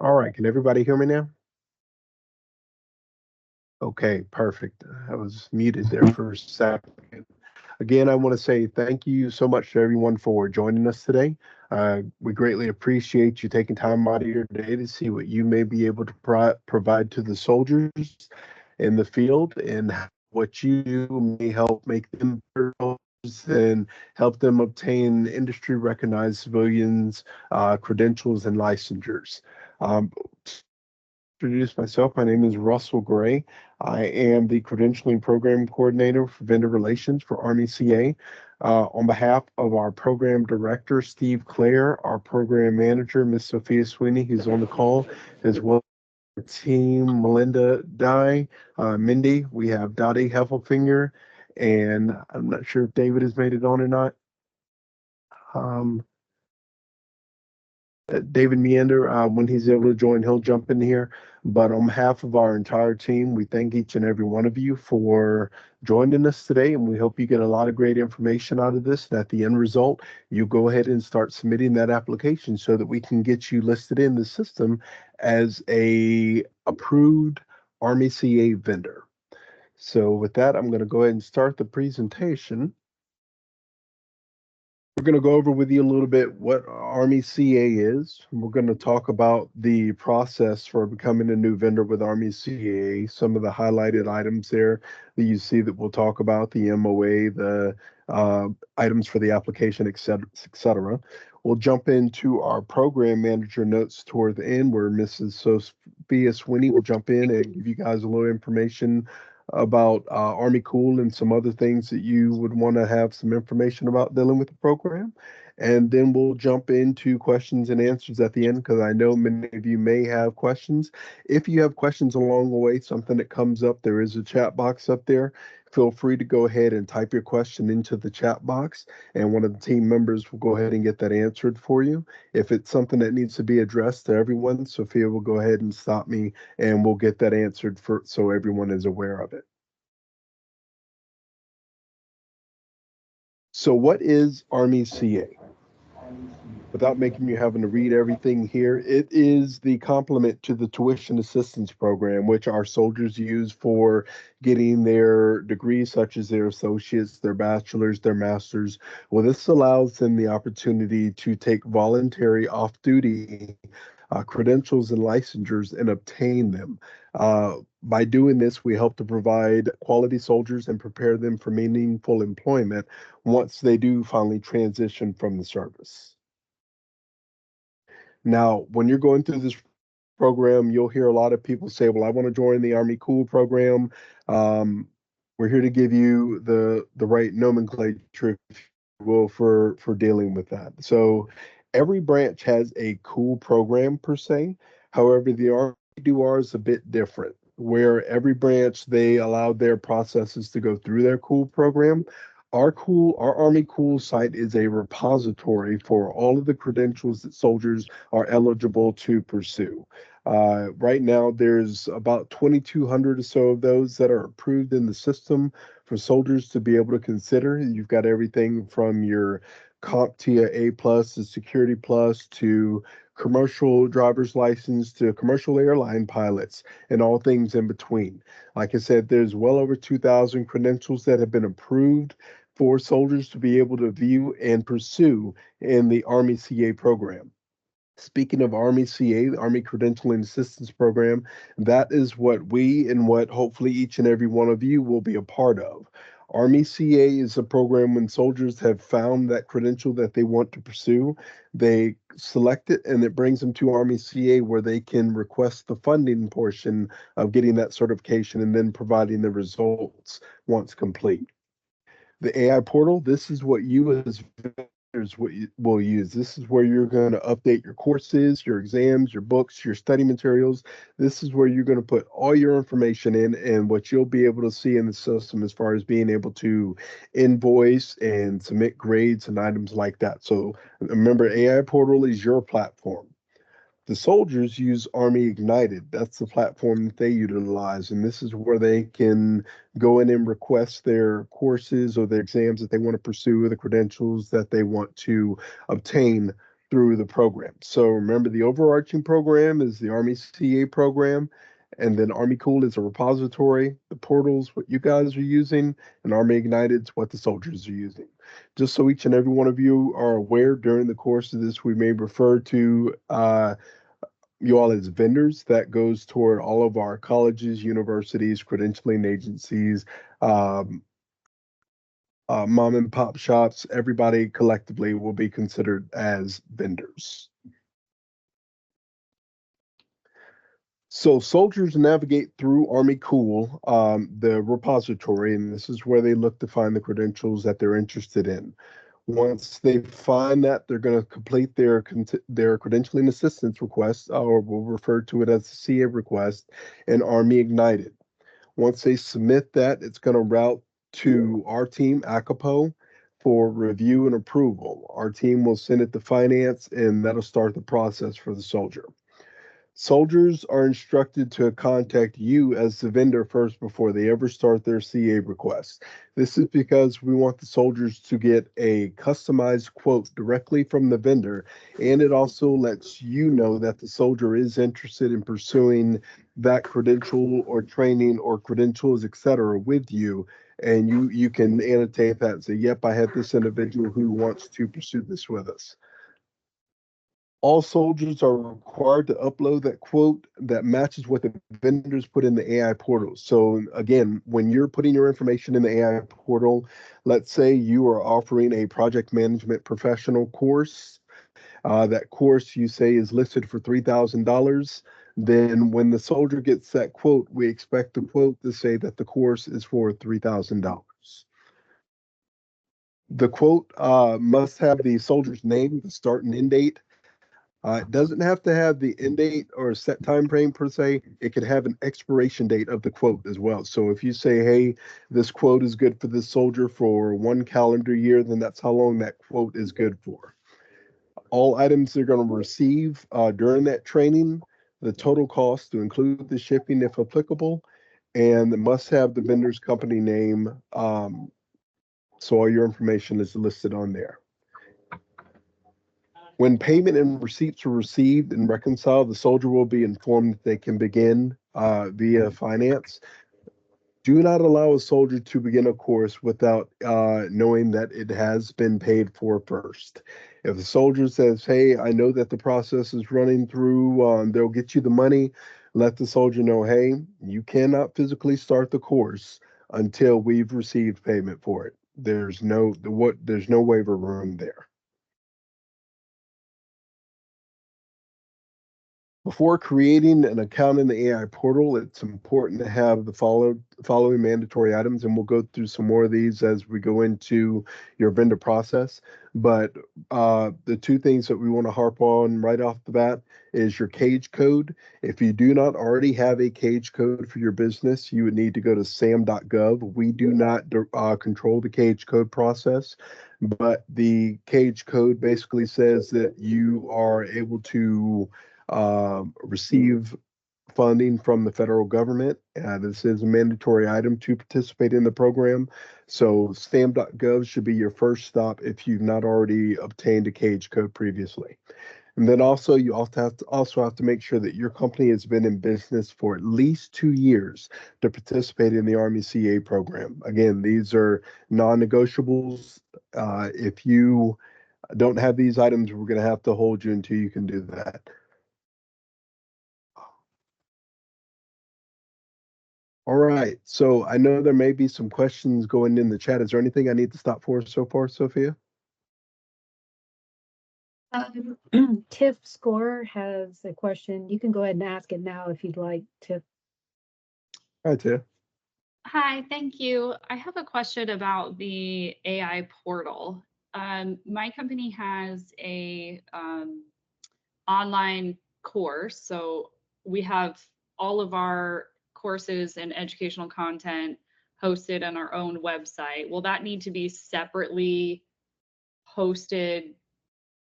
All right, can everybody hear me now? Okay, perfect. I was muted there for a second. Again, I want to say thank you so much to everyone for joining us today. We greatly appreciate you taking time out of your day to see what you may be able to provide to the soldiers in the field and what you do may help make them better soldiers and help them obtain industry recognized civilians credentials and licensures. Um, introduce myself. My name is Russell Gray. I am the Credentialing Program Coordinator for Vendor Relations for Army CA. On behalf of our Program Director, Steve Clare, our Program Manager, Ms. Sophia Sweeney, who's on the call, as well as our team, Melinda Dye, Mindy, we have Dottie Heffelfinger, and I'm not sure if David has made it on or not. Um, David Meander, when he's able to join, he'll jump in here. But on behalf of our entire team, we thank each and every one of you for joining us today, and we hope you get a lot of great information out of this. And at the end result, you go ahead and start submitting that application so that we can get you listed in the system as a approved Army CA vendor. So with that, I'm going to go ahead and start the presentation. We're going to go over with you a little bit what Army CA is. We're going to talk about the process for becoming a new vendor with Army CA, some of the highlighted items there that you see that we'll talk about, the MOA, the items for the application, et cetera, et cetera. We'll jump into our program manager notes toward the end where Mrs. Sophia Sweeney will jump in and give you guys a little information about Army Cool and some other things that you would want to have some information about dealing with the program. And then we'll jump into questions and answers at the end because I know many of you may have questions. If you have questions along the way, something that comes up, there is a chat box up there. Feel free to go ahead and type your question into the chat box, and one of the team members will go ahead and get that answered for you. If it's something that needs to be addressed to everyone, Sophia will go ahead and stop me and we'll get that answered for so everyone is aware of it. So what is Army CA? Without making you having to read everything here, it is the complement to the tuition assistance program, which our soldiers use for getting their degrees, such as their associates, their bachelor's, their master's. Well, this allows them the opportunity to take voluntary off duty credentials and licensures and obtain them. By doing this, we help to provide quality soldiers and prepare them for meaningful employment once they do finally transition from the service. Now, when you're going through this program, you'll hear a lot of people say, "Well, I want to join the Army Cool program." Um, we're here to give you the right nomenclature, if you will, for dealing with that. So, every branch has a cool program per se. However, the Army do ours a bit different, where every branch they allow their processes to go through their cool program. Our Army Cool site is a repository for all of the credentials that soldiers are eligible to pursue. Right now, there's about 2,200 or so of those that are approved in the system for soldiers to be able to consider. You've got everything from your CompTIA A plus to Security Plus to commercial driver's license to commercial airline pilots and all things in between. Like I said, there's well over 2,000 credentials that have been approved for soldiers to be able to view and pursue in the Army CA program. Speaking of Army CA, the Army Credentialing Assistance Program, that is what we and what hopefully each and every one of you will be a part of. Army CA is a program when soldiers have found that credential that they want to pursue, they select it and it brings them to Army CA where they can request the funding portion of getting that certification and then providing the results once complete. The AI portal, this is what you as vendors will use. This is where you're going to update your courses, your exams, your books, your study materials. This is where you're going to put all your information in and what you'll be able to see in the system as far as being able to invoice and submit grades and items like that. So remember, AI portal is your platform. The soldiers use Army Ignited. That's the platform that they utilize. And this is where they can go in and request their courses or their exams that they want to pursue, or the credentials that they want to obtain through the program. So remember, the overarching program is the Army CA program, and then Army Cool is a repository. The portal's what you guys are using, and Army Ignited is what the soldiers are using. Just so each and every one of you are aware, during the course of this, we may refer to you all as vendors. That goes toward all of our colleges, universities, credentialing agencies, um, mom and pop shops. Everybody collectively will be considered as vendors. So soldiers navigate through Army Cool, the repository, and this is where they look to find the credentials that they're interested in. Once they find that, they're going to complete their credentialing assistance request, or we'll refer to it as the CA request, in Army Ignited. Once they submit that, it's going to route to our team, ACAPO, for review and approval. Our team will send it to finance, and that'll start the process for the soldier. Soldiers are instructed to contact you as the vendor first before they ever start their CA request. This is because we want the soldiers to get a customized quote directly from the vendor, and it also lets you know that the soldier is interested in pursuing that credential or training or credentials, etc., with you. And you can annotate that and say, yep, I have this individual who wants to pursue this with us. All soldiers are required to upload that quote that matches what the vendors put in the AI portal. So again, when you're putting your information in the AI portal, let's say you are offering a project management professional course. That course you say is listed for $3,000. Then when the soldier gets that quote, we expect the quote to say that the course is for $3,000. The quote must have the soldier's name, the start and end date. It doesn't have to have the end date or a set time frame per se. It could have an expiration date of the quote as well. So if you say, hey, this quote is good for this soldier for 1 calendar year, then that's how long that quote is good for. All items they're going to receive during that training, the total cost to include the shipping if applicable, and it must have the vendor's company name. So all your information is listed on there. When payment and receipts are received and reconciled, the soldier will be informed that they can begin via finance. Do not allow a soldier to begin a course without knowing that it has been paid for first. If the soldier says, hey, I know that the process is running through, they'll get you the money, let the soldier know, hey, you cannot physically start the course until we've received payment for it. There's no waiver room there. Before creating an account in the AI portal, it's important to have the following mandatory items, and we'll go through some more of these as we go into your vendor process. But the two things that we want to harp on right off the bat is your cage code. If you do not already have a cage code for your business, you would need to go to sam.gov. We do not control the cage code process, but the cage code basically says that you are able to receive funding from the federal government. This is a mandatory item to participate in the program. So SAM.gov should be your first stop if you've not already obtained a cage code previously. And then also you also have to make sure that your company has been in business for at least 2 years to participate in the Army CA program. Again, these are non-negotiables. If you don't have these items, we're going to have to hold you until you can do that. All right. So I know there may be some questions going in the chat. Is there anything I need to stop for so far, Sophia? Tiff Score has a question. You can go ahead and ask it now if you'd like, Tiff. Hi, Tiff. Hi, thank you. I have a question about the AI portal. My company has a online course, so we have all of our courses and educational content hosted on our own website. Will that need to be separately hosted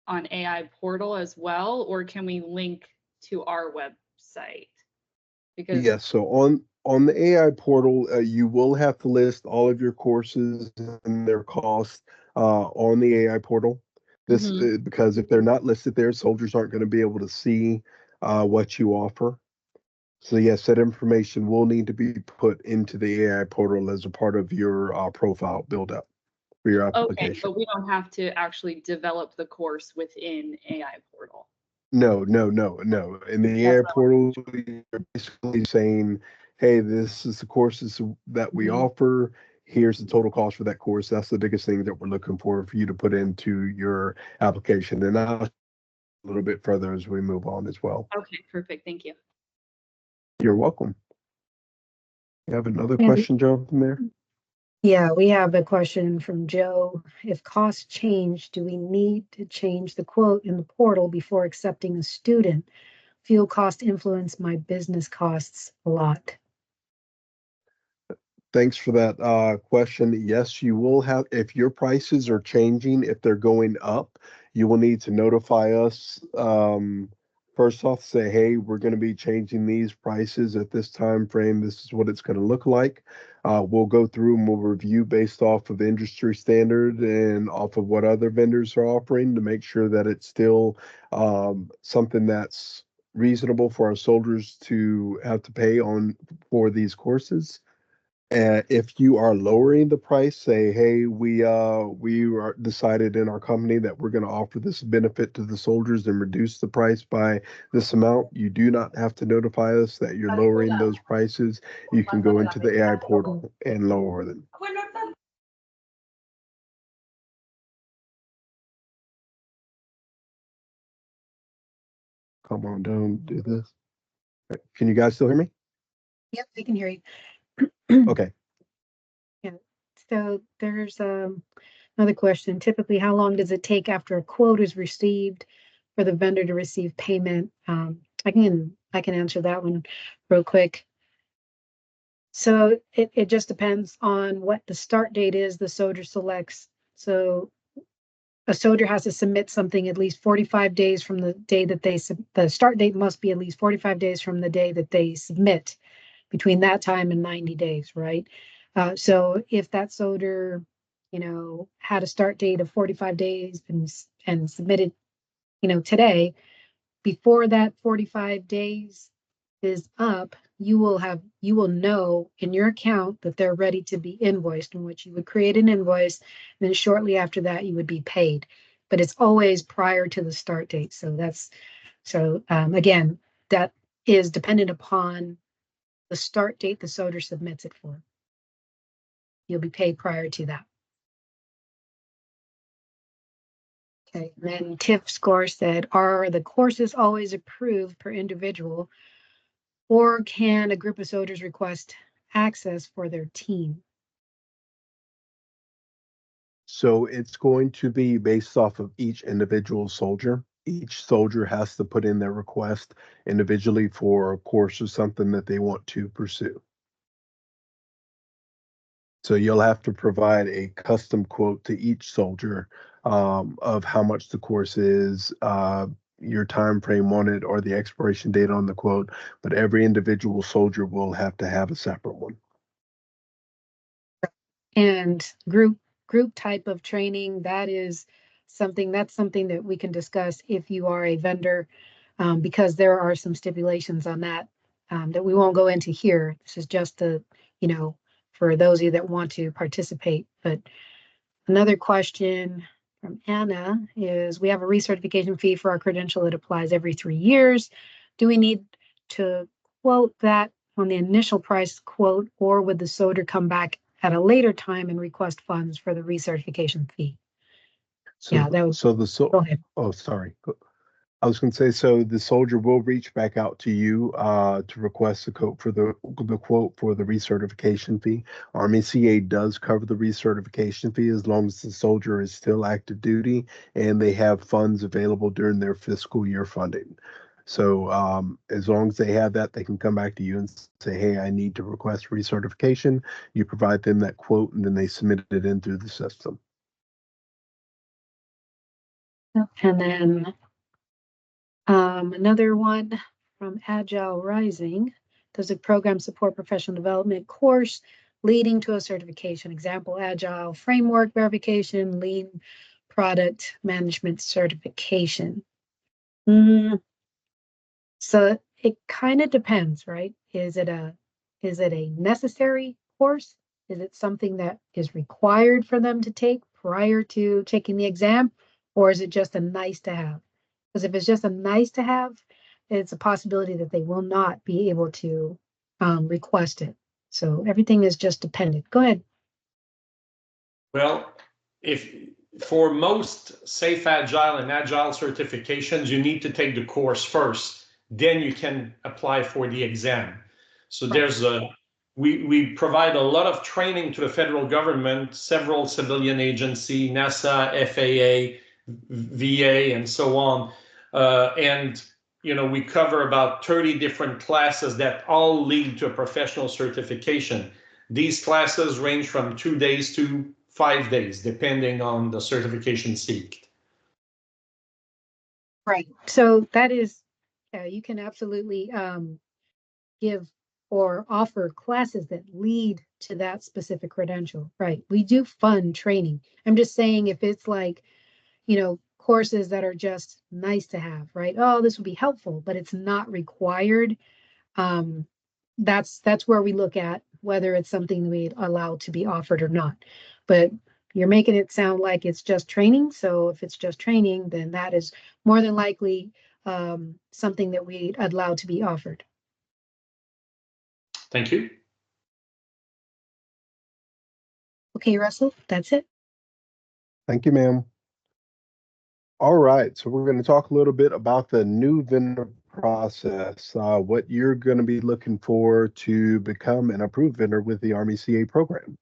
on AI portal as well, or can we link to our website? Because Yes. So on the AI portal, you will have to list all of your courses and their costs on the AI portal. This Mhm. because if they're not listed there, soldiers aren't going to be able to see what you offer. So yes, that information will need to be put into the AI portal as a part of your profile build up for your Okay, application. but we don't have to actually develop the course within AI portal. No, no, no, no. In the That's AI portal, you're basically saying, hey, this is the courses that we Mhm. offer. Here's the total cost for that course. That's the biggest thing that we're looking for you to put into your application. And I'll a little bit further as we move on as well. Okay, perfect. Thank you. You're welcome. You have another And question, Jonathan, there? yeah, we have a question from Joe. If costs change, do we need to change the quote in the portal before accepting a student? Fuel cost influence my business costs a lot. Thanks for that question. Yes, you will have, if your prices are changing, if they're going up, you will need to notify us. First off, say, hey, we're going to be changing these prices at this time frame. This is what it's going to look like. We'll go through and we'll review based off of industry standard and off of what other vendors are offering to make sure that it's still something that's reasonable for our soldiers to have to pay on for these courses. If you are lowering the price, say, hey, we are decided in our company that we're going to offer this benefit to the soldiers and reduce the price by this amount. You do not have to notify us that you're lowering those prices. You can go into the AI portal and lower them. Come on, don't do this. Can you guys still hear me? Yep, I can hear you. Okay. Yeah. So there's another question. Typically, how long does it take after a quote is received for the vendor to receive payment? I can answer that one real quick. So it just depends on what the start date is the soldier selects. So a soldier has to submit something at least 45 days from the day that the start date must be at least 45 days from the day that they submit, between that time and 90 days, right? So if that soldier, had a start date of 45 days and submitted, today, before that 45 days is up, you will know in your account that they're ready to be invoiced, in which you would create an invoice, and then shortly after that you would be paid. But it's always prior to the start date. Again, that is dependent upon the start date the soldier submits it for. You'll be paid prior to that. Okay, and then TIF score said, are the courses always approved per individual, or can a group of soldiers request access for their team? So it's going to be based off of each individual soldier. Each soldier has to put in their request individually for a course or something that they want to pursue. So you'll have to provide a custom quote to each soldier of how much the course is, your time frame on it, or the expiration date on the quote. But every individual soldier will have to have a separate one. And group type of training, that's something that we can discuss if you are a vendor, because there are some stipulations on that, that we won't go into here. This is just for those of you that want to participate. But another question from Anna is, we have a recertification fee for our credential that applies every 3 years. Do we need to quote that on the initial price quote, or would the soldier come back at a later time and request funds for the recertification fee? Yeah, that would, go ahead. Oh, sorry. I was going to say, so the soldier will reach back out to you to request the quote for the quote for the recertification fee. Army CA does cover the recertification fee as long as the soldier is still active duty and they have funds available during their fiscal year funding. So as long as they have that, they can come back to you and say, hey, I need to request recertification. You provide them that quote and then they submit it in through the system. And then another one from Agile Rising. Does the program support professional development course leading to a certification? Example, Agile framework verification, lean product management certification. Mm, so it kind of depends, right? Is it a necessary course? Is it something that is required for them to take prior to taking the exam? Or is it just a nice to have? Because if it's just a nice to have, it's a possibility that they will not be able to request it. So everything is just dependent. Go ahead. Well, if for most safe agile and agile certifications, you need to take the course first, then you can apply for the exam. So Right. we provide a lot of training to the federal government, several civilian agency, NASA, FAA, VA, and so on. And we cover about 30 different classes that all lead to a professional certification. These classes range from 2 days to 5 days, depending on the certification seeked. Right. So that is, you can absolutely give or offer classes that lead to that specific credential. Right. We do fund training. I'm just saying if it's like, courses that are just nice to have, right? Oh, this would be helpful, but it's not required. Um, that's where we look at whether it's something we allow to be offered or not. But you're making it sound like it's just training. So if it's just training, then that is more than likely something that we allow to be offered. Thank you. Okay, Russell, that's it. Thank you, ma'am. All right, so we're going to talk a little bit about the new vendor process, what you're going to be looking for to become an approved vendor with the Army CA program.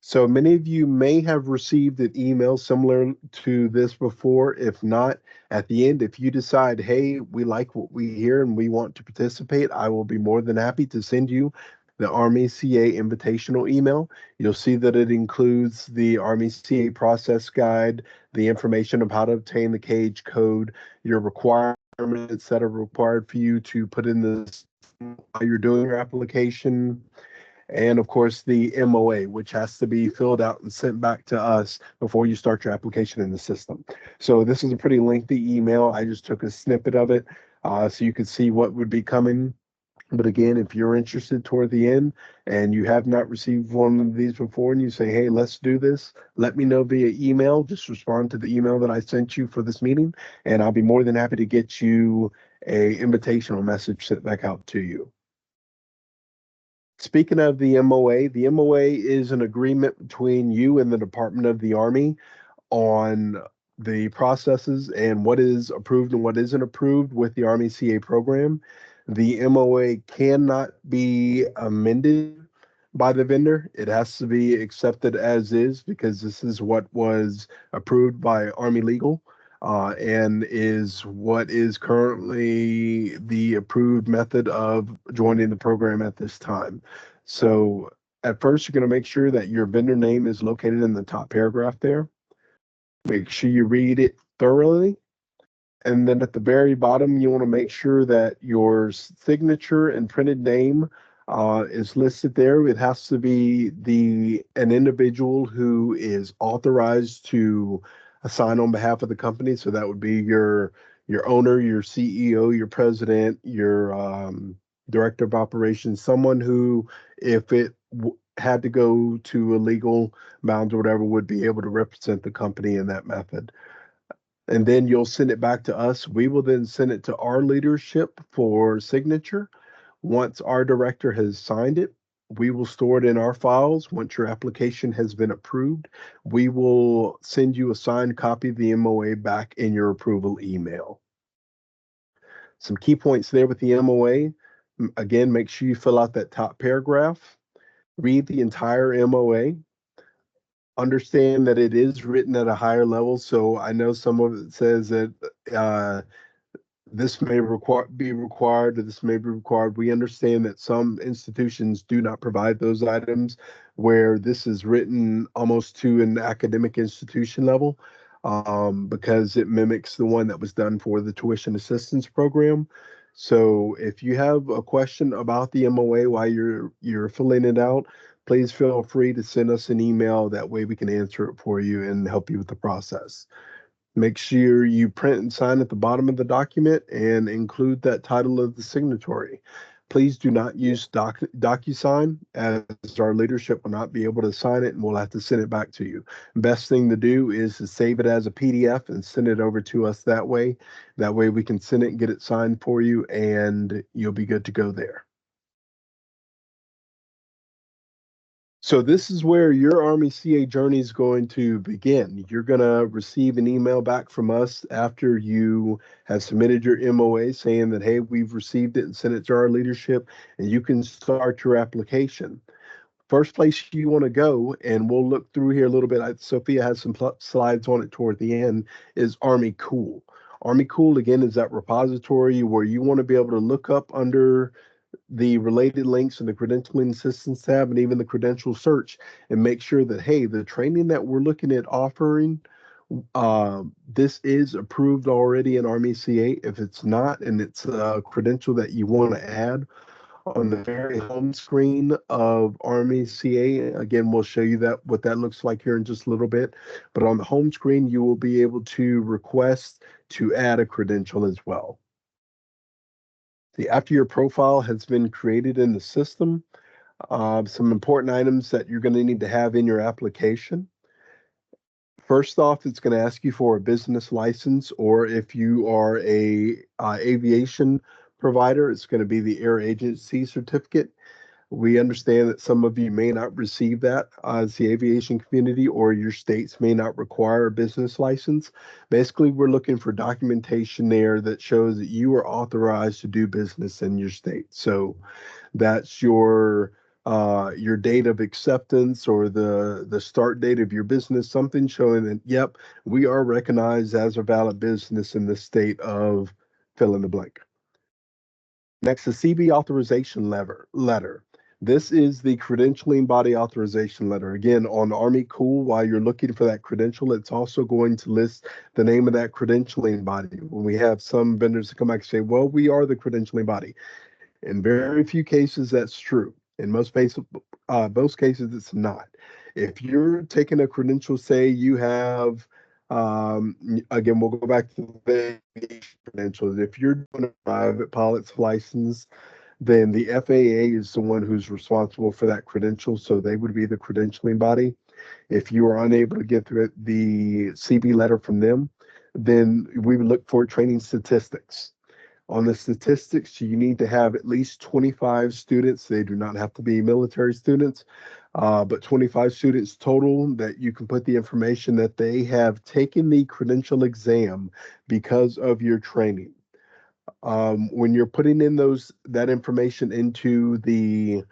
So many of you may have received an email similar to this before. If not, at the end, if you decide, hey, we like what we hear and we want to participate, I will be more than happy to send you the Army CA invitational email. You'll see that it includes the Army CA process guide, the information of how to obtain the cage code, your requirements that are required for you to put in this while you're doing your application, and of course the MOA, which has to be filled out and sent back to us before you start your application in the system. So this is a pretty lengthy email. I just took a snippet of it so you could see what would be coming. But again, if you're interested toward the end and you have not received one of these before and you say, hey, let's do this, let me know via email. Just respond to the email that I sent you for this meeting, and I'll be more than happy to get you a invitational message sent back out to you. Speaking of the MOA is an agreement between you and the Department of the Army on the processes and what is approved and what isn't approved with the Army CA program. The MOA cannot be amended by the vendor. It has to be accepted as is because this is what was approved by Army Legal. And is what is currently the approved method of joining the program at this time. So at first, you're going to make sure that your vendor name is located in the top paragraph there. Make sure you read it thoroughly. And then at the very bottom, you want to make sure that your signature and printed name is listed there. It has to be an individual who is authorized to sign on behalf of the company. So that would be your owner, your CEO, your president, your director of operations, someone who, if it had to go to a legal bounds or whatever, would be able to represent the company in that method. And then you'll send it back to us. We will then send it to our leadership for signature. Once our director has signed it, we will store it in our files. Once your application has been approved, we will send you a signed copy of the MOA back in your approval email. Some key points there with the MOA. Again, make sure you fill out that top paragraph. Read the entire MOA. Understand that it is written at a higher level. So I know some of it says that this may be required or this may be required. We understand that some institutions do not provide those items, where this is written almost to an academic institution level because it mimics the one that was done for the tuition assistance program. So if you have a question about the MOA while you're filling it out, please feel free to send us an email. That way we can answer it for you and help you with the process. Make sure you print and sign at the bottom of the document and include that title of the signatory. Please do not use DocuSign, as our leadership will not be able to sign it and we'll have to send it back to you. Best thing to do is to save it as a PDF and send it over to us that way. That way we can send it and get it signed for you and you'll be good to go there. So this is where your Army CA journey is going to begin. You're going to receive an email back from us after you have submitted your MOA saying that, hey, we've received it and sent it to our leadership, and you can start your application. First place you want to go, and we'll look through here a little bit. Sophia has some slides on it toward the end, is Army Cool. Army Cool, again, is that repository where you want to be able to look up under the related links in the credentialing assistance tab and even the credential search and make sure that, hey, the training that we're looking at offering, this is approved already in Army CA. If it's not, and it's a credential that you want to add, on the very home screen of Army CA, again, we'll show you that what that looks like here in just a little bit, but on the home screen, you will be able to request to add a credential as well. See, after your profile has been created in the system, some important items that you're going to need to have in your application. First off, it's going to ask you for a business license, or if you are a aviation provider, it's going to be the Air Agency certificate. We understand that some of you may not receive that as the aviation community, or your states may not require a business license. Basically, we're looking for documentation there that shows that you are authorized to do business in your state. So that's your date of acceptance or the start date of your business, something showing that, yep, we are recognized as a valid business in the state of fill in the blank. Next, the CB authorization letter. This is the credentialing body authorization letter. Again, on Army Cool, while you're looking for that credential, it's also going to list the name of that credentialing body. When we have some vendors that come back and say, well, we are the credentialing body. In very few cases, that's true. In most cases, it's not. If you're taking a credential, say you have, again, we'll go back to the credentials. If you're doing a private pilot's license, then the FAA is the one who's responsible for that credential, so they would be the credentialing body. If you are unable to get through the CB letter from them, then we would look for training statistics. On the statistics, you need to have at least 25 students. They do not have to be military students, but 25 students total that you can put the information that they have taken the credential exam because of your training. When you're putting in that information into the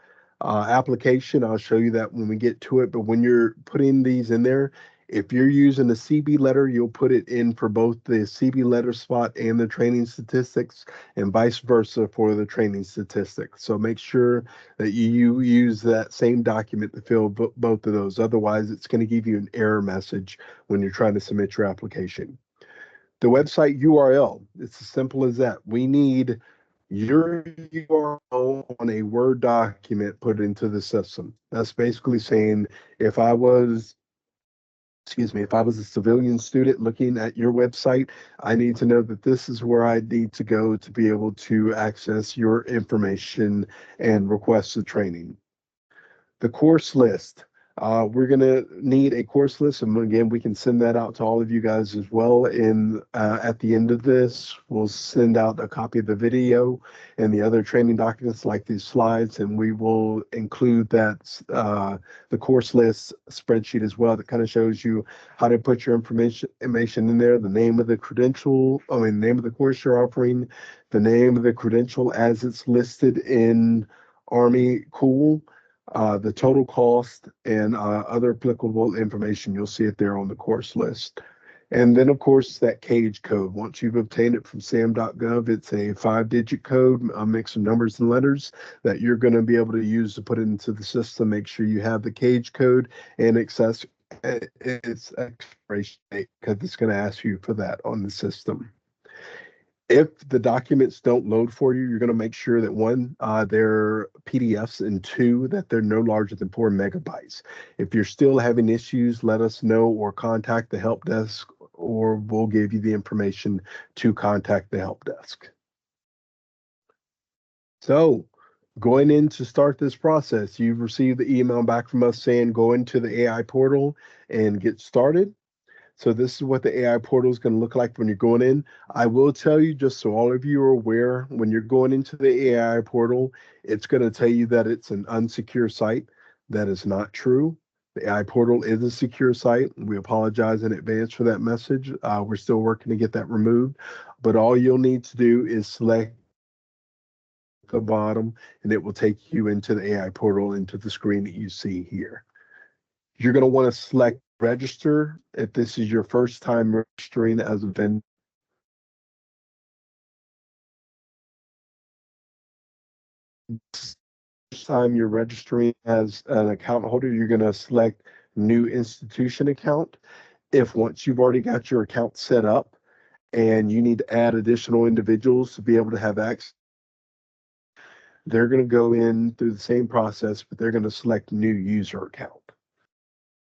application, I'll show you that when we get to it. But when you're putting these in there, if you're using a CB letter, you'll put it in for both the CB letter spot and the training statistics, and vice versa for the training statistics. So make sure that you use that same document to fill both of those. Otherwise, it's going to give you an error message when you're trying to submit your application. The website URL, it's as simple as that. We need your URL on a Word document put into the system. That's basically saying if I was a civilian student looking at your website, I need to know that this is where I need to go to be able to access your information and request the training. The course list. We're going to need a course list, and again, we can send that out to all of you guys as well. And at the end of this, we'll send out a copy of the video and the other training documents like these slides, and we will include that the course list spreadsheet as well that kind of shows you how to put your information in there, the name of the name of the course you're offering, the name of the credential as it's listed in Army Cool, the total cost, and other applicable information. You'll see it there on the course list. And then, of course, that CAGE code. Once you've obtained it from sam.gov, it's a 5-digit code, a mix of numbers and letters that you're going to be able to use to put it into the system. Make sure you have the CAGE code and its expiration date, because it's going to ask you for that on the system. If the documents don't load for you, you're going to make sure that one, they're PDFs, and two, that they're no larger than 4 MB. If you're still having issues, let us know or contact the help desk, or we'll give you the information to contact the help desk. So, going in to start this process, you've received the email back from us saying go into the AI portal and get started. So this is what the AI portal is going to look like when you're going in. I will tell you, just so all of you are aware, when you're going into the AI portal, it's going to tell you that it's an unsecure site. That is not true. The AI portal is a secure site. We apologize in advance for that message. We're still working to get that removed. But all you'll need to do is select the bottom, and it will take you into the AI portal, into the screen that you see here. You're going to want to select register if this is your first time registering as a vendor. First time you're registering as an account holder, you're going to select new institution account. If once you've already got your account set up and you need to add additional individuals to be able to have access, they're going to go in through the same process, but they're going to select new user account.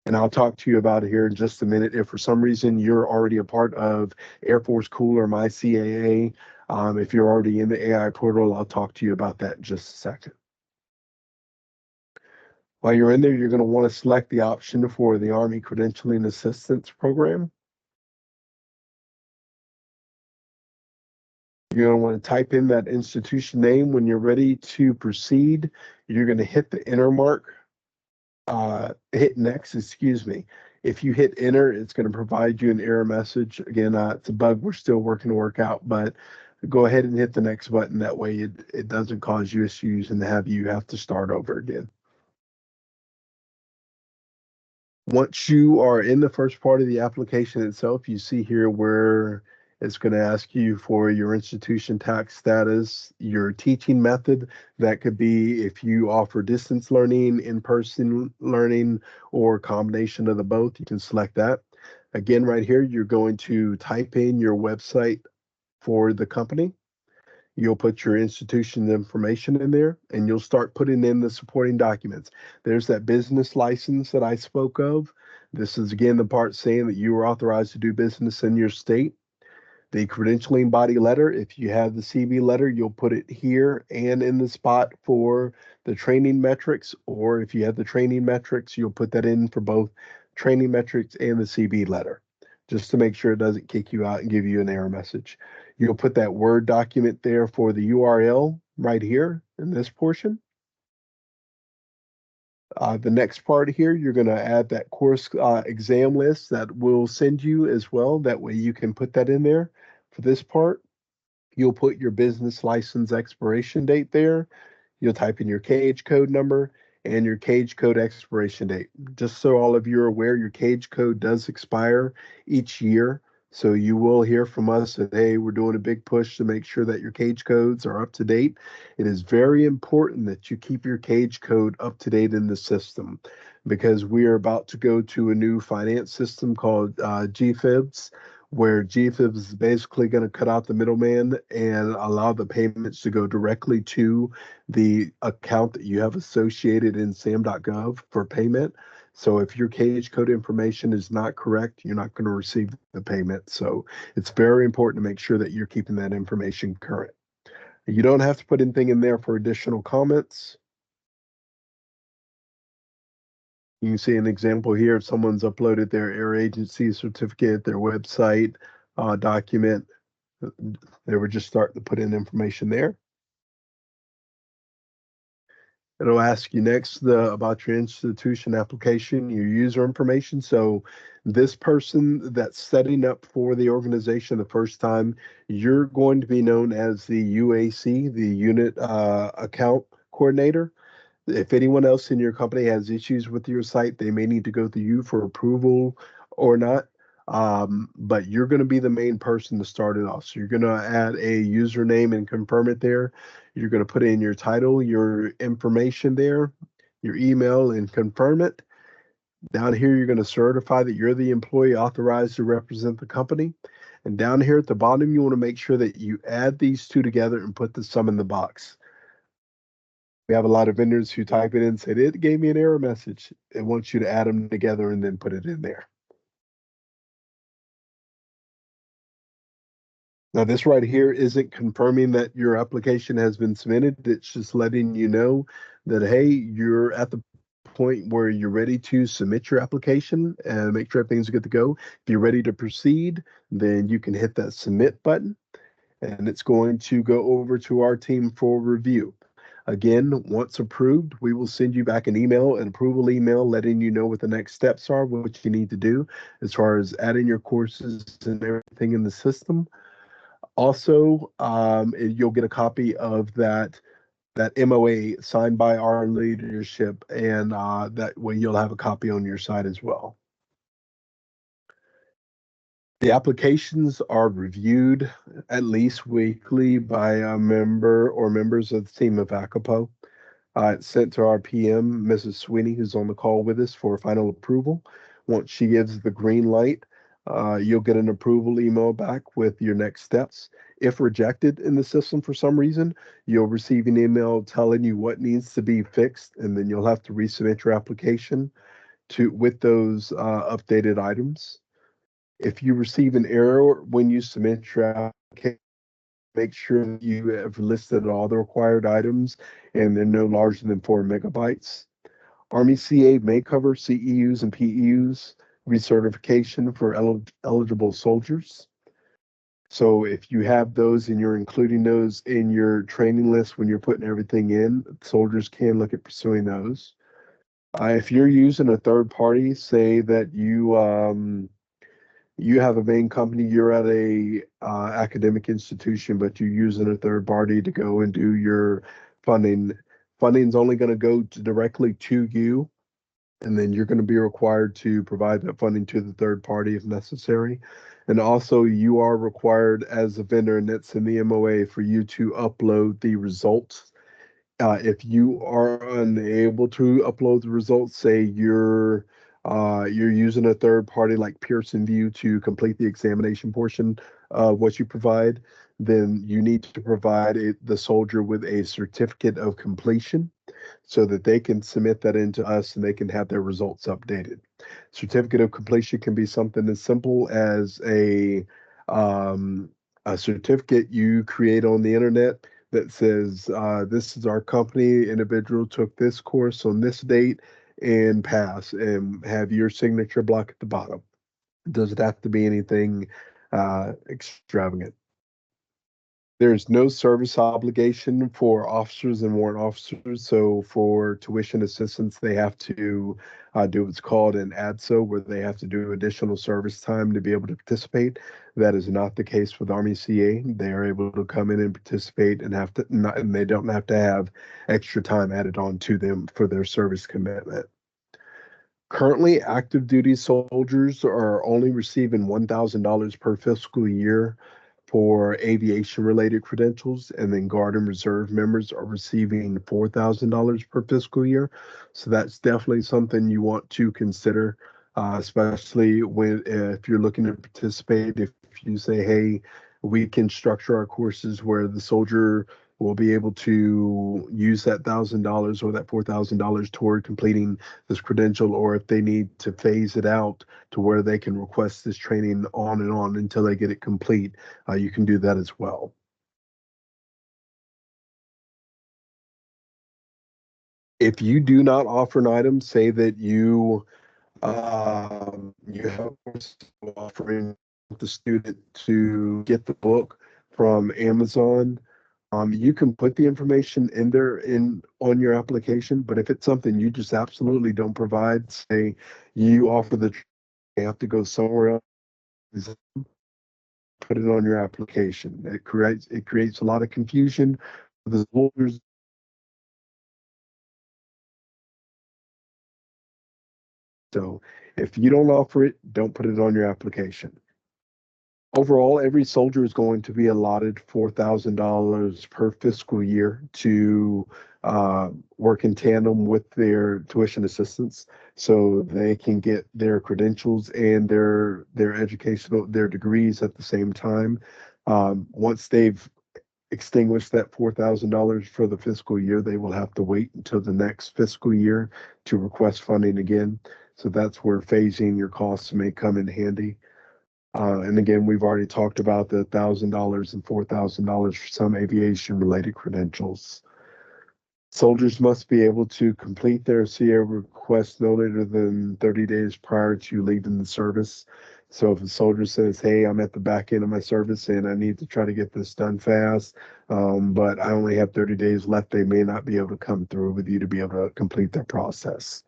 And I'll talk to you about it here in just a minute. If for some reason you're already a part of Air Force Cool or My CAA, if you're already in the AI portal, I'll talk to you about that in just a second. While you're in there, you're going to want to select the option for the Army Credentialing Assistance Program. You're going to want to type in that institution name. When you're ready to proceed, you're going to hit the enter mark. Hit next, excuse me. If you hit enter, it's going to provide you an error message. Again, it's a bug we're still working to work out, but go ahead and hit the next button. That way it doesn't cause you issues and have to start over again. Once you are in the first part of the application itself, you see here where it's going to ask you for your institution tax status, your teaching method. That could be if you offer distance learning, in-person learning, or a combination of the both. You can select that. Again, right here, you're going to type in your website for the company. You'll put your institution's information in there, and you'll start putting in the supporting documents. There's that business license that I spoke of. This is, again, the part saying that you are authorized to do business in your state. The credentialing body letter, if you have the CB letter, you'll put it here and in the spot for the training metrics, or if you have the training metrics, you'll put that in for both training metrics and the CB letter, just to make sure it doesn't kick you out and give you an error message. You'll put that Word document there for the URL right here in this portion. The next part here, you're going to add that course exam list that we'll send you as well. That way you can put that in there. For this part, you'll put your business license expiration date there. You'll type in your cage code number and your cage code expiration date. Just so all of you are aware, your cage code does expire each year. So you will hear from us that, hey, we're doing a big push to make sure that your cage codes are up to date. It is very important that you keep your cage code up to date in the system, because we are about to go to a new finance system called GFIBS, where GFIBS is basically going to cut out the middleman and allow the payments to go directly to the account that you have associated in SAM.gov for payment. So if your cage code information is not correct, you're not going to receive the payment. So it's very important to make sure that you're keeping that information current. You don't have to put anything in there for additional comments. You can see an example here. If someone's uploaded their air agency certificate, their website document, they were just starting to put in information there. It'll ask you next about your institution application, your user information. So this person that's setting up for the organization the first time, you're going to be known as the UAC, the unit account coordinator. If anyone else in your company has issues with your site, they may need to go through you for approval or not. But you're going to be the main person to start it off. So you're going to add a username and confirm it there. You're going to put in your title, your information there, your email, and confirm it. Down here, you're going to certify that you're the employee authorized to represent the company. And down here at the bottom, you want to make sure that you add these two together and put the sum in the box. We have a lot of vendors who type it in and say, it gave me an error message. It wants you to add them together and then put it in there. Now, this right here isn't confirming that your application has been submitted. It's just letting you know that, hey, you're at the point where you're ready to submit your application and make sure everything's good to go. If you're ready to proceed, then you can hit that submit button and it's going to go over to our team for review. Again, once approved, we will send you back an email, an approval email, letting you know what the next steps are, what you need to do as far as adding your courses and everything in the system. Also, you'll get a copy of that MOA signed by our leadership, and that way you'll have a copy on your side as well. The applications are reviewed at least weekly by a member or members of the team of ACAPO. It's sent to our PM, Mrs. Sweeney, who's on the call with us for final approval. Once she gives the green light, you'll get an approval email back with your next steps. If rejected in the system for some reason, you'll receive an email telling you what needs to be fixed, and then you'll have to resubmit your application with those updated items. If you receive an error when you submit your application, make sure that you have listed all the required items and they're no larger than 4 megabytes. Army CA may cover CEUs and PEUs recertification for eligible soldiers. So if you have those and you're including those in your training list when you're putting everything in, soldiers can look at pursuing those. If you're using a third party, say that you have a main company, you're at a academic institution, but you're using a third party to go and do your funding. Funding's only going to go directly to you, and then you're going to be required to provide that funding to the third party if necessary. And also, you are required as a vendor, and that's in the MOA, for you to upload the results. If you are unable to upload the results, say you're using a third party like Pearson VUE to complete the examination portion of what you provide, then you need to provide the soldier with a certificate of completion so that they can submit that into us and they can have their results updated. Certificate of completion can be something as simple as a certificate you create on the internet that says, this is our company, individual took this course on this date and pass, and have your signature block at the bottom. It doesn't have to be anything extravagant. There's no service obligation for officers and warrant officers. So for tuition assistance, they have to do what's called an ADSO, where they have to do additional service time to be able to participate. That is not the case with Army CA. They are able to come in and participate and and they don't have to have extra time added on to them for their service commitment. Currently, active duty soldiers are only receiving $1,000 per fiscal year for aviation related credentials, and then Guard and Reserve members are receiving $4,000 per fiscal year. So that's definitely something you want to consider, especially if you're looking to participate. If you say, hey, we can structure our courses where the soldier will be able to use that $1,000 or that $4,000 toward completing this credential, or if they need to phase it out to where they can request this training on and on until they get it complete, you can do that as well. If you do not offer an item, say that you have offering the student to get the book from Amazon. You can put the information in there on your application, but if it's something you just absolutely don't provide, say you offer you have to go somewhere else, put it on your application. It creates a lot of confusion for the holders. So if you don't offer it, don't put it on your application. Overall, every soldier is going to be allotted $4,000 per fiscal year to work in tandem with their tuition assistants so they can get their credentials and their degrees at the same time. Once they've extinguished that $4,000 for the fiscal year, they will have to wait until the next fiscal year to request funding again. So that's where phasing your costs may come in handy. And again, we've already talked about the $1,000 and $4,000 for some aviation related credentials. Soldiers must be able to complete their CA request no later than 30 days prior to leaving the service. So if a soldier says, hey, I'm at the back end of my service and I need to try to get this done fast, but I only have 30 days left, they may not be able to come through with you to be able to complete that process.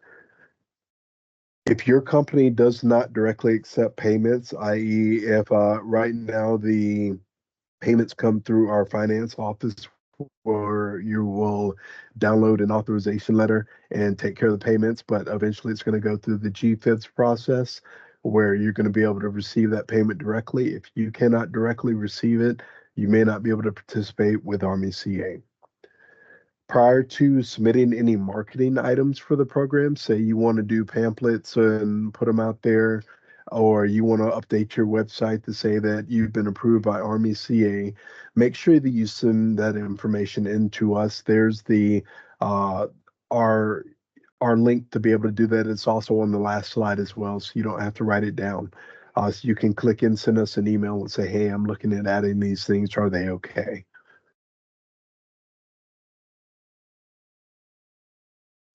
If your company does not directly accept payments, i.e., if right now the payments come through our finance office, or you will download an authorization letter and take care of the payments, but eventually it's going to go through the GFIDS process where you're going to be able to receive that payment directly. If you cannot directly receive it, you may not be able to participate with Army CA. Prior to submitting any marketing items for the program, say you want to do pamphlets and put them out there, or you want to update your website to say that you've been approved by Army CA, make sure that you send that information in to us. There's the our link to be able to do that. It's also on the last slide as well, so you don't have to write it down. So you can click and send us an email and say, hey, I'm looking at adding these things. Are they okay?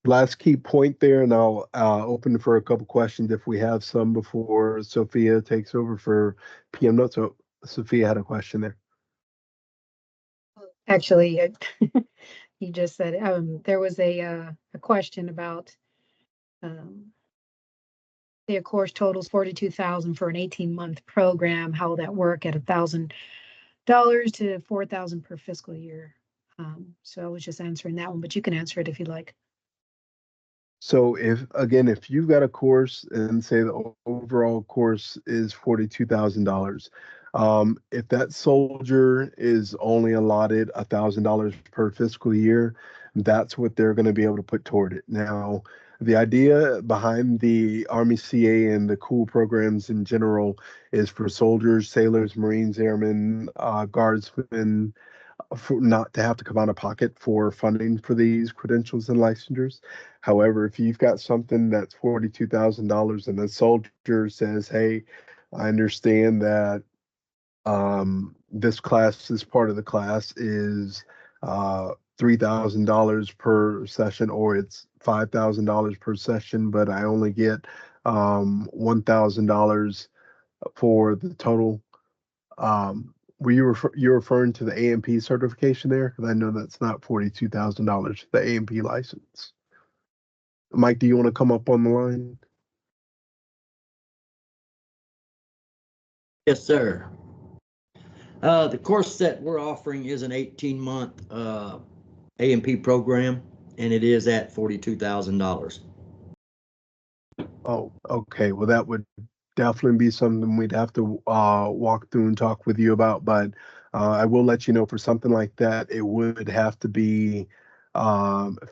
Last key point there, and I'll open for a couple questions if we have some before Sophia takes over for PM notes. So Sophia had a question there. Actually, you just said there was a question about the course totals 42,000 for an 18-month program. How will that work at $1,000 to $4,000 per fiscal year? So I was just answering that one, but you can answer it if you'd like. So if you've got a course and say the overall course is $42,000, if that soldier is only allotted $1,000 per fiscal year, that's what they're going to be able to put toward it. Now, the idea behind the Army CA and the cool programs in general is for soldiers, sailors, Marines, airmen, guardsmen, for not to have to come out of pocket for funding for these credentials and licensures. However, if you've got something that's $42,000 and the soldier says, hey, I understand that this class, this part of the class is $3,000 per session, or it's $5,000 per session, but I only get $1,000 for the total. Were you're referring to the AMP certification there? Because I know that's not $42,000, the AMP license. Mike, do you want to come up on the line? Yes, sir. The course that we're offering is an 18-month AMP program, and it is at $42,000. Oh, okay. Well, that would definitely be something we'd have to walk through and talk with you about. But I will let you know for something like that, it would have to be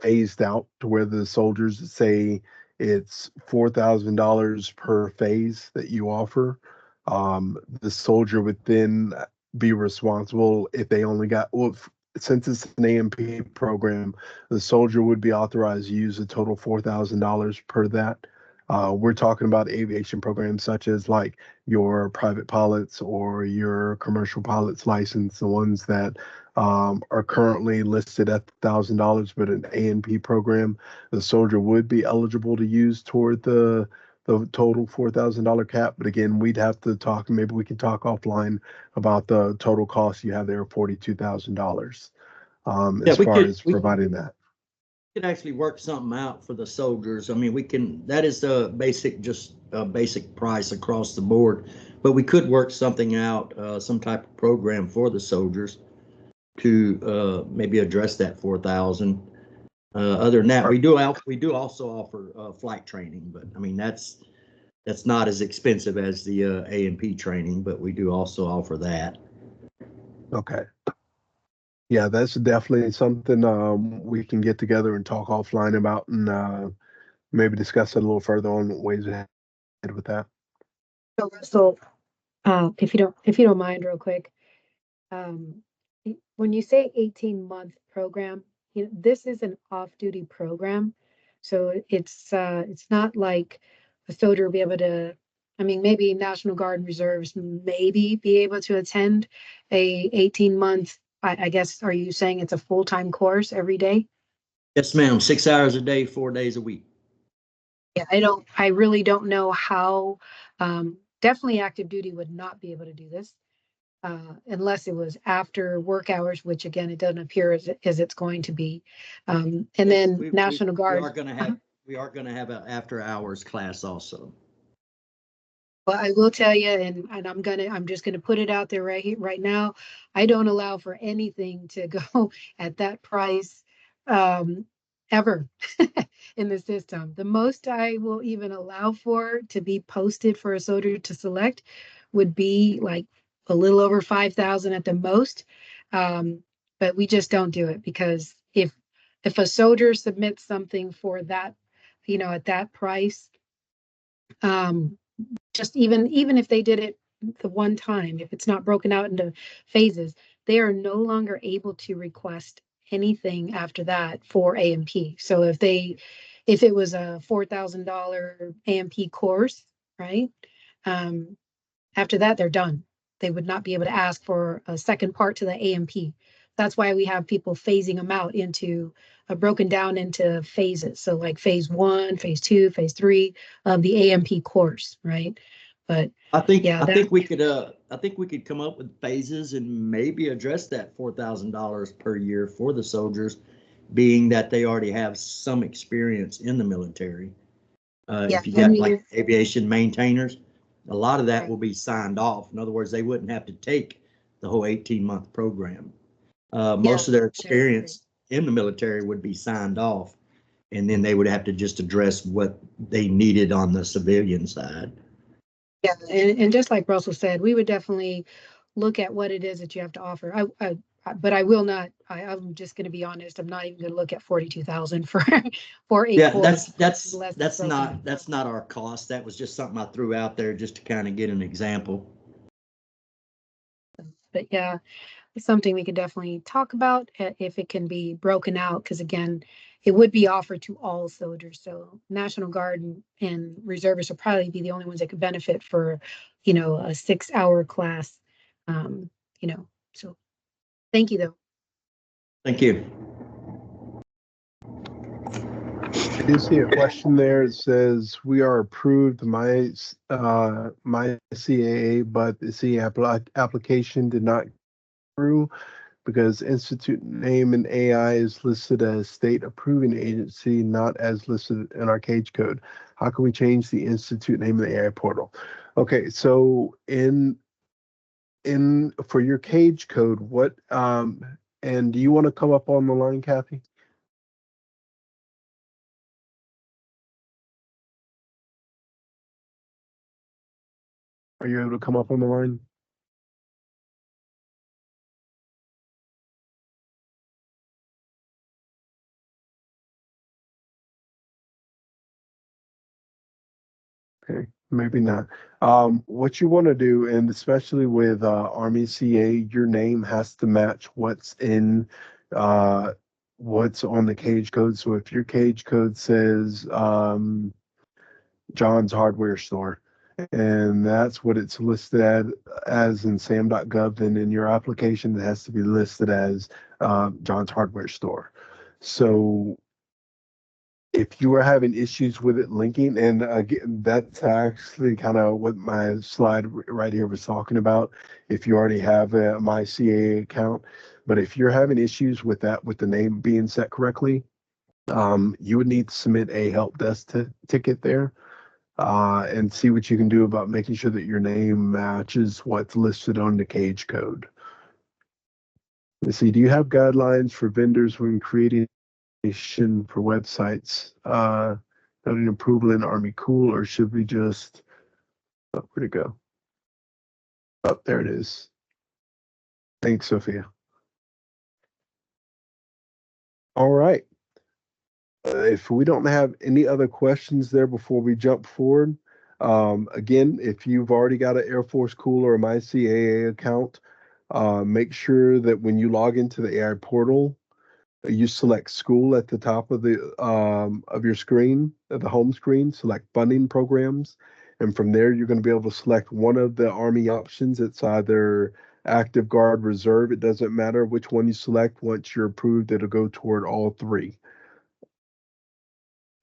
phased out to where the soldiers say it's $4,000 per phase that you offer. The soldier would then be responsible if they only got, well, since it's an AMP program, the soldier would be authorized to use a total $4,000 per that. We're talking about aviation programs such as like your private pilots or your commercial pilots license, the ones that are currently listed at $1,000, but an AMP program, the soldier would be eligible to use toward the total $4,000 cap. But again, we'd have to talk, maybe we can talk offline about the total cost you have there, $42,000, as far as providing that. Could actually work something out for the soldiers. I mean, we can, that is the basic, just a basic price across the board, but we could work something out, some type of program for the soldiers to maybe address that 4,000. Other than that, we do also offer flight training, but I mean, that's not as expensive as the AMP training, but we do also offer that. Okay. Yeah, that's definitely something we can get together and talk offline about, and maybe discuss it a little further on ways ahead with that. So Russell, if you don't mind, real quick, um, when you say 18-month program, this is an off-duty program, so it's not like a soldier will be able to. I mean, maybe National Guard and Reserves maybe be able to attend a 18-month. I guess, are you saying it's a full-time course every day? Yes, ma'am. 6 hours a day, 4 days a week. Yeah, I really don't know how. Definitely active duty would not be able to do this. Unless it was after work hours, which again, it doesn't appear as it's going to be. And Yes, then we National we Guard. are going to have we are going to have an after hours class also. Well, I will tell you, and I'm just gonna put it out there right here, right now. I don't allow for anything to go at that price, ever in the system. The most I will even allow for to be posted for a soldier to select would be like a little over 5,000 at the most. But we just don't do it because if a soldier submits something for that, at that price, um, just even if they did it the one time, if it's not broken out into phases, they are no longer able to request anything after that for AMP. So if it was a $4,000 AMP course, right? Um, After that, they're done. They would not be able to ask for a second part to the AMP. That's why we have people phasing them out into broken down into phases. So like phase 1, phase 2, phase 3 of the AMP course, right? But I think yeah, I that think we could I think we could come up with phases and maybe address that $4,000 per year for the soldiers, being that they already have some experience in the military. yeah, If you and got like aviation maintainers, a lot of that right. will be signed off. In other words, they wouldn't have to take the whole 18-month program. Yeah, Most of their I agree. experience in the military would be signed off, and then they would have to just address what they needed on the civilian side. Yeah, and just like Russell said, we would definitely look at what it is that you have to offer. But I will not. I'm just going to be honest. I'm not even going to look at 42,000 for for a Yeah, course unless it's that's broken down. not our cost. That was just something I threw out there just to kind of get an example. But yeah, it's something we could definitely talk about if it can be broken out. Because again, it would be offered to all soldiers. So National Guard and reservists will probably be the only ones that could benefit for, a 6-hour class. Um, so thank you though. Thank you. I do see a question there. It says we are approved my CAA, but the application did not go through because institute name and AI is listed as state approving agency, not as listed in our cage code. How can we change the institute name in the AI portal? Okay, so in for your cage code, what and do you want to come up on the line, Kathy? Are you able to come up on the line? Okay, maybe not. What you want to do, and especially with Army CA, your name has to match uh, what's on the cage code. So if your cage code says John's Hardware Store, and that's what it's listed as in sam.gov, then in your application it has to be listed as John's Hardware Store. So if you are having issues with it linking, and again, that's actually kind of what my slide right here was talking about. If you already have a my CAA account, but if you're having issues with that, with the name being set correctly, you would need to submit a help desk ticket there, and see what you can do about making sure that your name matches what's listed on the cage code. Let's see, do you have guidelines for vendors when creating for websites, noting approval in Army Cool, or should we just, oh, where'd it go? Oh, there it is. Thanks, Sophia. All right. If we don't have any other questions there before we jump forward, again, if you've already got an Air Force Cool or a MyCAA account, make sure that when you log into the AI portal, you select school at the top of your screen, at the home screen, select funding programs, and from there you're going to be able to select one of the Army options. It's either active, guard, reserve. It doesn't matter which one you select. Once you're approved, it'll go toward all three.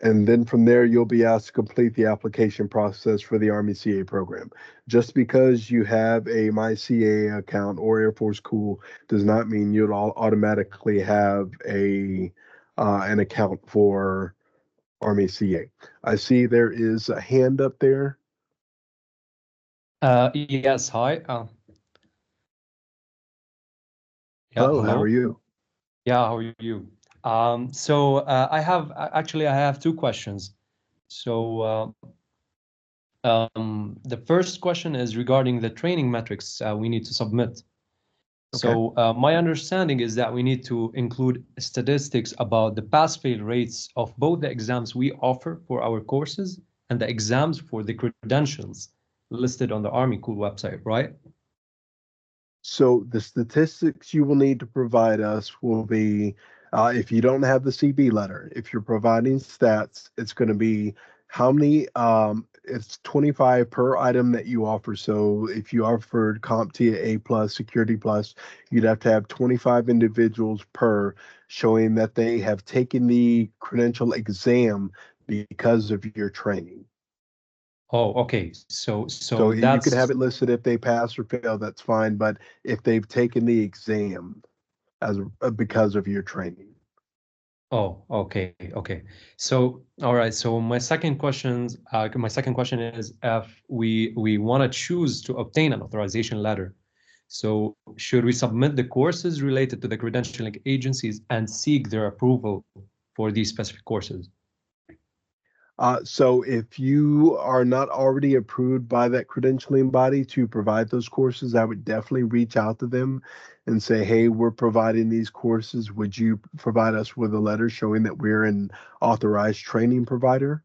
And then from there, you'll be asked to complete the application process for the Army CA program. Just because you have a MyCA account or Air Force Cool does not mean you'll automatically have an account for Army CA. I see there is a hand up there. Yes, hi. Yeah, Hello, how hello. are you? Yeah, how are you? I have two questions. So the first question is regarding the training metrics we need to submit. So my understanding is that we need to include statistics about the pass-fail rates of both the exams we offer for our courses and the exams for the credentials listed on the Army Cool website, right? So the statistics you will need to provide us will be, if you don't have the CB letter, if you're providing stats, it's going to be how many, it's 25 per item that you offer. So if you offered CompTIA A plus, Security plus, you'd have to have 25 individuals per, showing that they have taken the credential exam because of your training. Oh, okay. So So you could that's have it listed if they pass or fail, that's fine. But if they've taken the exam as because of your training. oh, okay, okay. So all right. So my second question is if we want to choose to obtain an authorization letter. So should we submit the courses related to the credentialing agencies and seek their approval for these specific courses? So if you are not already approved by that credentialing body to provide those courses, I would definitely reach out to them and say, hey, we're providing these courses. Would you provide us with a letter showing that we're an authorized training provider?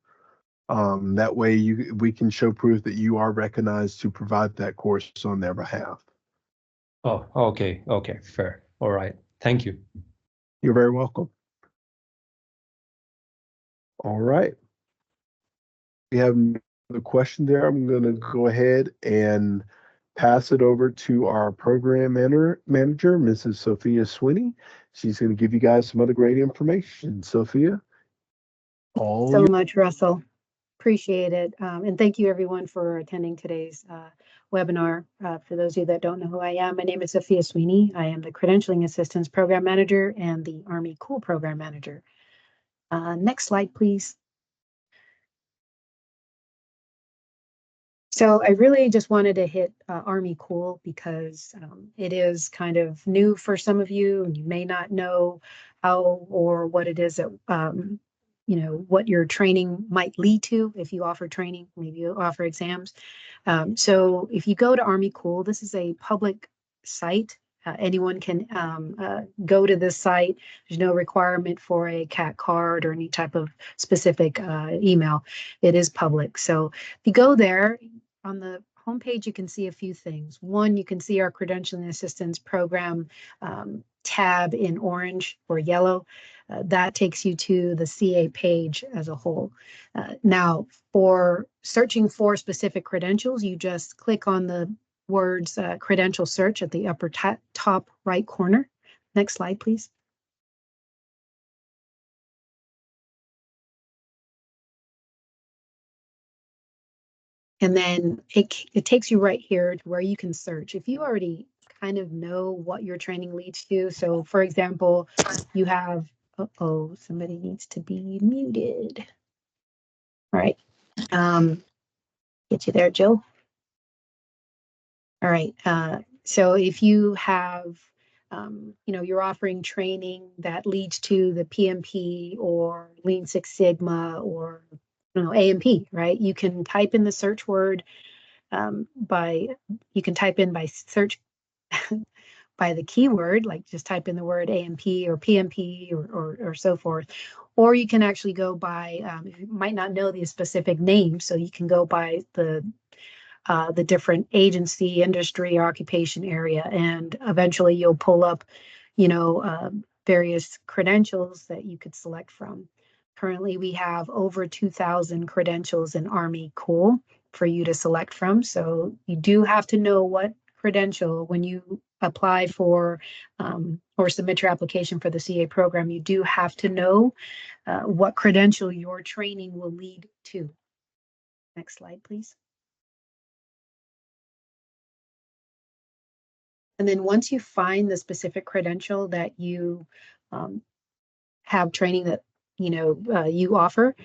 That way we can show proof that you are recognized to provide that course on their behalf. Oh, okay, okay, fair. All right. Thank you. You're very welcome. All right. We have another question there. I'm going to go ahead and pass it over to our program manager, Mrs. Sophia Sweeney. She's going to give you guys some other great information. Sophia, all So you. much, Russell. Appreciate it. And thank you everyone for attending today's webinar. For those of you that don't know who I am, my name is Sophia Sweeney. I am the Credentialing Assistance Program Manager and the Army Cool Program Manager. Next slide, please. So I really just wanted to hit Army Cool because it is kind of new for some of you, and you may not know how or what it is that what your training might lead to if you offer training, maybe you offer exams. So if you go to Army Cool, this is a public site. Anyone can go to this site. There's no requirement for a CAT card or any type of specific email. It is public. So if you go there, on the homepage, you can see a few things. One, you can see our Credentialing Assistance Program tab in orange or yellow. That takes you to the CA page as a whole. Now, for searching for specific credentials, you just click on the words credential search at the upper top right corner. Next slide, please. And then it takes you right here to where you can search. If you already kind of know what your training leads to. So for example, you have, somebody needs to be muted. All right. Get you there, Jill. All right. So if you have, you're offering training that leads to the PMP or Lean Six Sigma or AMP, right? You can type in the search word you can type in by search by the keyword, like just type in the word AMP or PMP or so forth. Or you can actually go by, you might not know the specific name, so you can go by the different agency, industry, occupation area, and eventually you'll pull up, various credentials that you could select from. Currently, we have over 2,000 credentials in Army Cool for you to select from. So you do have to know what credential when you apply for or submit your application for the CA program. You do have to know what credential your training will lead to. Next slide, please. And then once you find the specific credential that you have training that you offer,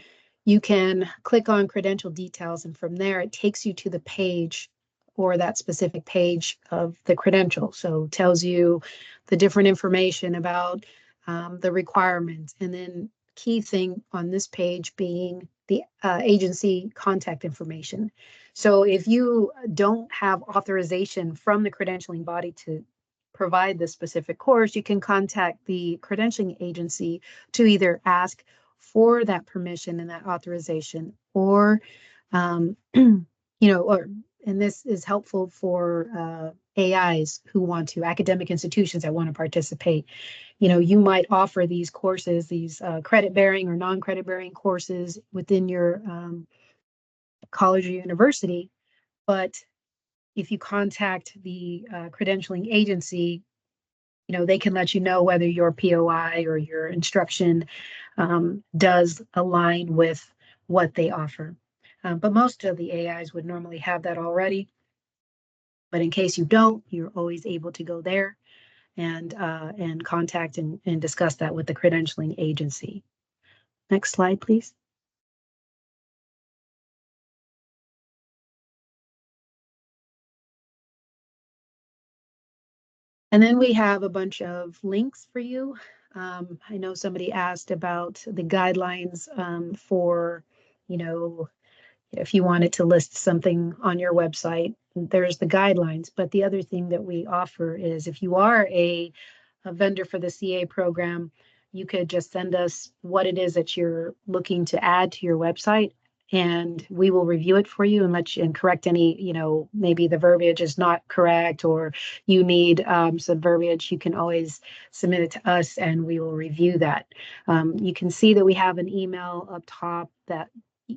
you can click on credential details, and from there it takes you to the page or that specific page of the credential. So it tells you the different information about the requirements, and then key thing on this page being the agency contact information. So if you don't have authorization from the credentialing body to provide the specific course, you can contact the credentialing agency to either ask for that permission and that authorization, or and this is helpful for AIs who want to, academic institutions that want to participate. You might offer these courses, these credit-bearing or non-credit-bearing courses within your college or university, but if you contact the credentialing agency, they can let you know whether your POI or your instruction does align with what they offer. But most of the AIs would normally have that already. But in case you don't, you're always able to go there and contact and discuss that with the credentialing agency. Next slide, please. And then we have a bunch of links for you. I know somebody asked about the guidelines for, if you wanted to list something on your website, there's the guidelines. But the other thing that we offer is if you are a vendor for the CA program, you could just send us what it is that you're looking to add to your website, and we will review it for you and let you and correct any, maybe the verbiage is not correct or you need some verbiage. You can always submit it to us and we will review that. You can see that we have an email up top that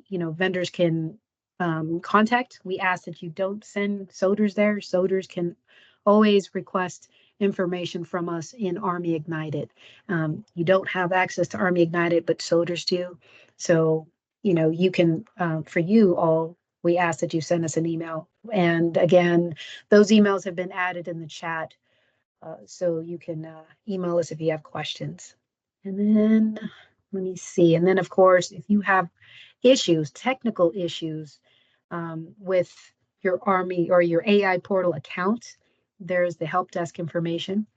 vendors can contact. We ask that you don't send SODRs there. SODRs can always request information from us in Army Ignited. You don't have access to Army Ignited, but SODRs do. So, you can, for you all, we ask that you send us an email. And again, those emails have been added in the chat. So you can email us if you have questions. And then let me see. And then, of course, if you have issues, technical issues with your Army or your AI portal account, there's the help desk information.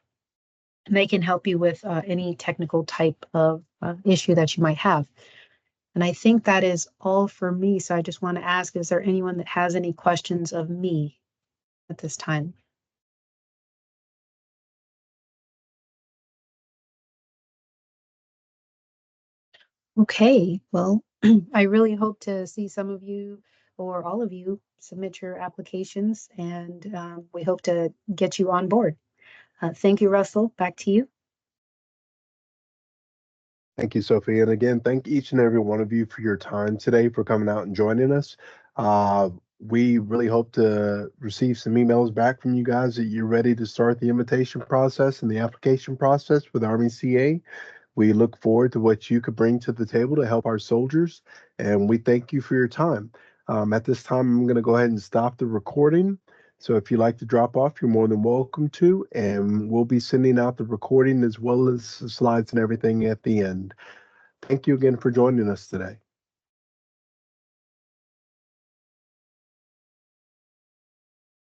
And they can help you with any technical type of issue that you might have. And I think that is all for me. So I just want to ask, is there anyone that has any questions of me at this time? Okay, well, I really hope to see some of you or all of you submit your applications, and we hope to get you on board. Thank you, Russell. Back to you. Thank you, Sophie. And again, thank each and every one of you for your time today, for coming out and joining us. We really hope to receive some emails back from you guys that you're ready to start the invitation process and the application process with Army CA. We look forward to what you could bring to the table to help our soldiers, and we thank you for your time. At this time, I'm going to go ahead and stop the recording. So if you'd like to drop off, you're more than welcome to, and we'll be sending out the recording as well as the slides and everything at the end. Thank you again for joining us today.